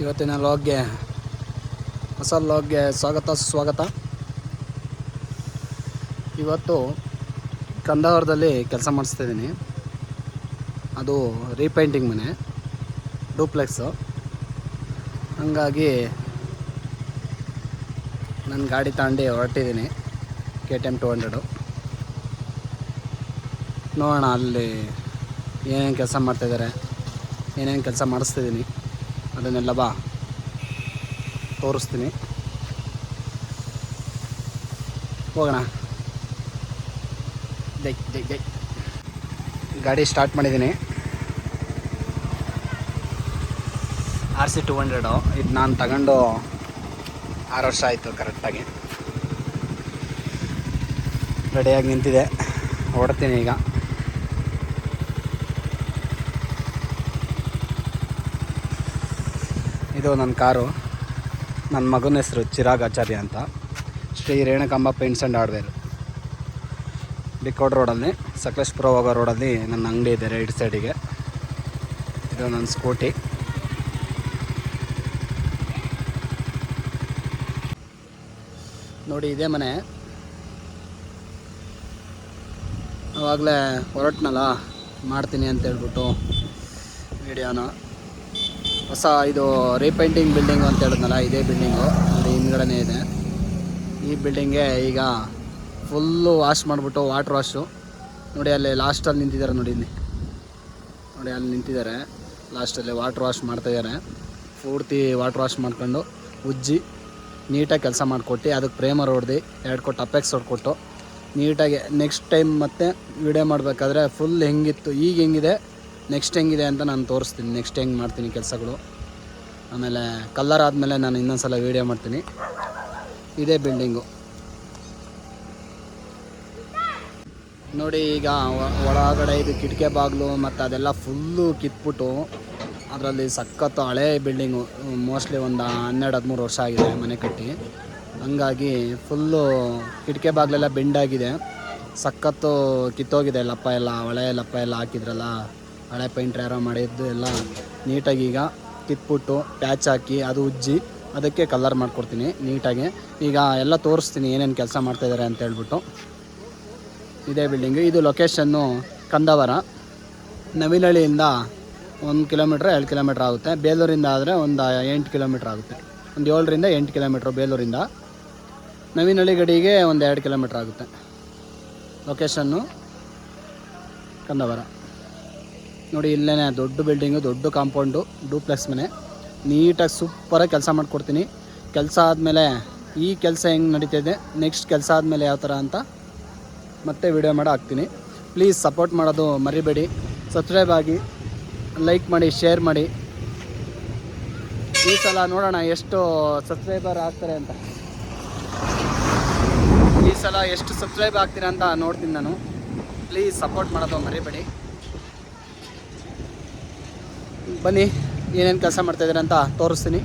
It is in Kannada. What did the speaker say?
ಇವತ್ತಿನ ಲಾಗ್ಗೆ ಹೊಸ ಲಾಗ್ಗೆ ಸ್ವಾಗತ. ಇವತ್ತು ಕಂದಾವರದಲ್ಲಿ ಕೆಲಸ ಮಾಡಿಸ್ತಾಯಿದ್ದೀನಿ. ಅದು ರೀಪೇಂಟಿಂಗ್ ಮನೆ, ಡೂಪ್ಲೆಕ್ಸು. ಹಂಗಾಗಿ ನನ್ನ ಗಾಡಿ ತಗೊಂಡು ಹೊರಟಿದ್ದೀನಿ, KTM 200. ನೋಡೋಣ ಅಲ್ಲಿ ಏನೇನು ಕೆಲಸ ಮಾಡ್ತಾಯಿದ್ದಾರೆ, ಏನೇನು ಕೆಲಸ ಮಾಡಿಸ್ತಿದ್ದೀನಿ ಅದನ್ನೆಲ್ಲ ತೋರಿಸ್ತೀನಿ. ಹೋಗೋಣ. ಜೈ ಗಾಡಿ ಸ್ಟಾರ್ಟ್ ಮಾಡಿದ್ದೀನಿ. RC 200 ಇದು ನಾನು ತಗೊಂಡು 6 ವರ್ಷ ಆಯಿತು ಕರೆಕ್ಟಾಗಿ. ರೆಡಿಯಾಗಿ ನಿಂತಿದೆ, ಹೊಡ್ತೀನಿ ಈಗ. ಇದು ನನ್ನ ಕಾರು. ನನ್ನ ಮಗನ ಹೆಸರು ಚಿರಾಗ್ ಆಚಾರ್ಯ ಅಂತ. Shri Renukamba paints and hardware, Bikkod ರೋಡಲ್ಲಿ, ಸಕಲೇಶ್ಪುರ ಹೋಗೋ ರೋಡಲ್ಲಿ ನನ್ನ ಅಂಗಡಿ ಇದೆ ರೈಟ್ ಸೈಡಿಗೆ. ಇದು ನನ್ನ ಸ್ಕೂಟಿ. ನೋಡಿ, ಇದೇ ಮನೆ. ಆವಾಗಲೇ ಹೊರಟ್ನಲ್ಲ ಮಾಡ್ತೀನಿ ಅಂತ ಹೇಳ್ಬಿಟ್ಟು ವಿಡಿಯೋನ. ಹೊಸ ಇದು ರೀಪೇಂಟಿಂಗ್ ಬಿಲ್ಡಿಂಗು ಅಂತ ಹೇಳಿದ್ನಲ್ಲ, ಇದೇ ಬಿಲ್ಡಿಂಗು. ಅಲ್ಲಿ ಹಿಂದ್ಗಡೆನೇ ಇದೆ. ಈ ಬಿಲ್ಡಿಂಗ್ಗೆ ಈಗ ಫುಲ್ಲು ವಾಶ್ ಮಾಡಿಬಿಟ್ಟು, ವಾಟ್ರ್ ವಾಶು. ನೋಡಿ ಅಲ್ಲಿ ಲಾಸ್ಟಲ್ಲಿ ನಿಂತಿದ್ದಾರೆ, ನೋಡಿ ಅಲ್ಲಿ ನಿಂತಿದ್ದಾರೆ ಲಾಸ್ಟಲ್ಲಿ. ವಾಟ್ರ್ ವಾಶ್ ಮಾಡ್ತಾಯಿದ್ದಾರೆ. ಪೂರ್ತಿ ವಾಟ್ರ್ ವಾಶ್ ಮಾಡ್ಕೊಂಡು ಉಜ್ಜಿ ನೀಟಾಗಿ ಕೆಲಸ ಮಾಡಿಕೊಟ್ಟು, ಅದಕ್ಕೆ ಪ್ರೇಮರ್ ಹೊಡೆದು 2 ಕೊಟ್ಟು ಅಪೆಕ್ಸ್ ಹೊಡ್ಕೊಟ್ಟು ನೀಟಾಗಿ ನೆಕ್ಸ್ಟ್ ಟೈಮ್ ಮತ್ತೆ ವಿಡಿಯೋ ಮಾಡಬೇಕಾದ್ರೆ ಫುಲ್ ಹೆಂಗಿತ್ತು, ಈಗ ಹೆಂಗಿದೆ, ನೆಕ್ಸ್ಟ್ ಹೆಂಗಿದೆ ಅಂತ ನಾನು ತೋರಿಸ್ತೀನಿ. ನೆಕ್ಸ್ಟ್ ಹೆಂಗೆ ಮಾಡ್ತೀನಿ ಕೆಲಸಗಳು. ಆಮೇಲೆ ಕಲ್ಲರ್ ಆದಮೇಲೆ ನಾನು ಇನ್ನೊಂದು ಸಲ ವೀಡಿಯೋ ಮಾಡ್ತೀನಿ. ಇದೇ ಬಿಲ್ಡಿಂಗು ನೋಡಿ. ಈಗ ಒಳಗಡೆ ಇದು ಕಿಟಕಿ ಬಾಗಿಲು ಮತ್ತು ಅದೆಲ್ಲ ಫುಲ್ಲು ಕಿತ್ಬಿಟ್ಟು, ಅದರಲ್ಲಿ ಸಖತ್ತು ಹಳೇ ಬಿಲ್ಡಿಂಗು. ಮೋಸ್ಟ್ಲಿ ಒಂದು 12-13 ವರ್ಷ ಆಗಿದೆ ಮನೆ ಕಟ್ಟಿ. ಹಂಗಾಗಿ ಫುಲ್ಲು ಕಿಟಕಿ ಬಾಗಿಲೆಲ್ಲ ಬೆಂಡಾಗಿದೆ, ಸಖತ್ತು ಕಿತ್ತೋಗಿದೆ. ಲಪ್ಪ ಎಲ್ಲ ಹಳೆ ಲಪ್ಪ ಎಲ್ಲ ಹಾಕಿದ್ರಲ್ಲ, ಹಳೆ ಪೇಂಟ್ರ್ ಯಾರೋ ಮಾಡಿದ್ದು ಎಲ್ಲ ನೀಟಾಗಿ ಈಗ ಕಿತ್ಬಿಟ್ಟು ಪ್ಯಾಚ್ ಹಾಕಿ ಅದು ಉಜ್ಜಿ ಅದಕ್ಕೆ ಕಲರ್ ಮಾಡಿಕೊಡ್ತೀನಿ ನೀಟಾಗಿ. ಈಗ ಎಲ್ಲ ತೋರಿಸ್ತೀನಿ ಏನೇನು ಕೆಲಸ ಮಾಡ್ತಾಯಿದ್ದಾರೆ ಅಂತ ಹೇಳ್ಬಿಟ್ಟು. ಇದೇ ಬಿಲ್ಡಿಂಗು. ಇದು ಲೊಕೇಶನ್ನು ಕಂದಾವರ. ನವಿನಹಳ್ಳಿಯಿಂದ 1 ಕಿಲೋಮೀಟ್ರ್ 2 ಕಿಲೋಮೀಟ್ರ್ ಆಗುತ್ತೆ. ಬೇಲೂರಿಂದ ಆದರೆ ಒಂದು 8 ಕಿಲೋಮೀಟ್ರ್ ಆಗುತ್ತೆ. ಒಂದು 7ರಿಂದ 8 ಕಿಲೋಮೀಟ್ರ್ ಬೇಲೂರಿಂದ. ನವಿನಹಳ್ಳಿ ಗಡಿಗೆ ಒಂದು 2 ಕಿಲೋಮೀಟ್ರ್ ಆಗುತ್ತೆ. ಲೊಕೇಶನ್ನು ಕಂದಾವರ. ನೋಡಿ, ಇಲ್ಲೇ ದೊಡ್ಡ ಬಿಲ್ಡಿಂಗು, ದೊಡ್ಡ ಕಾಂಪೌಂಡು, ಡೂಪ್ಲೆಕ್ಸ್ ಮನೆ. ನೀಟಾಗಿ ಸೂಪರಾಗಿ ಕೆಲಸ ಮಾಡಿಕೊಡ್ತೀನಿ. ಕೆಲಸ ಆದಮೇಲೆ ಈ ಕೆಲಸ ಹೆಂಗೆ ನಡೀತಿದೆ, ನೆಕ್ಸ್ಟ್ ಕೆಲಸ ಆದಮೇಲೆ ಯಾವ ಥರ ಅಂತ ಮತ್ತೆ ವಿಡಿಯೋ ಮಾಡಿ ಹಾಕ್ತೀನಿ. ಪ್ಲೀಸ್ ಸಪೋರ್ಟ್ ಮಾಡೋದು ಮರಿಬೇಡಿ. ಸಬ್ಸ್ಕ್ರೈಬ್ ಆಗಿ, ಲೈಕ್ ಮಾಡಿ, ಶೇರ್ ಮಾಡಿ. ಈ ಸಲ ನೋಡೋಣ ಎಷ್ಟು ಸಬ್ಸ್ಕ್ರೈಬರ್ ಆಗ್ತಾರೆ ಅಂತ. ಈ ಸಲ ಎಷ್ಟು ಸಬ್ಸ್ಕ್ರೈಬ್ ಆಗ್ತೀರಾ ಅಂತ ನೋಡ್ತೀನಿ ನಾನು. ಪ್ಲೀಸ್ ಸಪೋರ್ಟ್ ಮಾಡೋದು ಮರಿಬೇಡಿ. ಬನ್ನಿ, ಏನೇನು ಕೆಲಸ ಮಾಡ್ತಾಯಿದ್ದಾರೆ ಅಂತ ತೋರಿಸ್ತೀನಿ.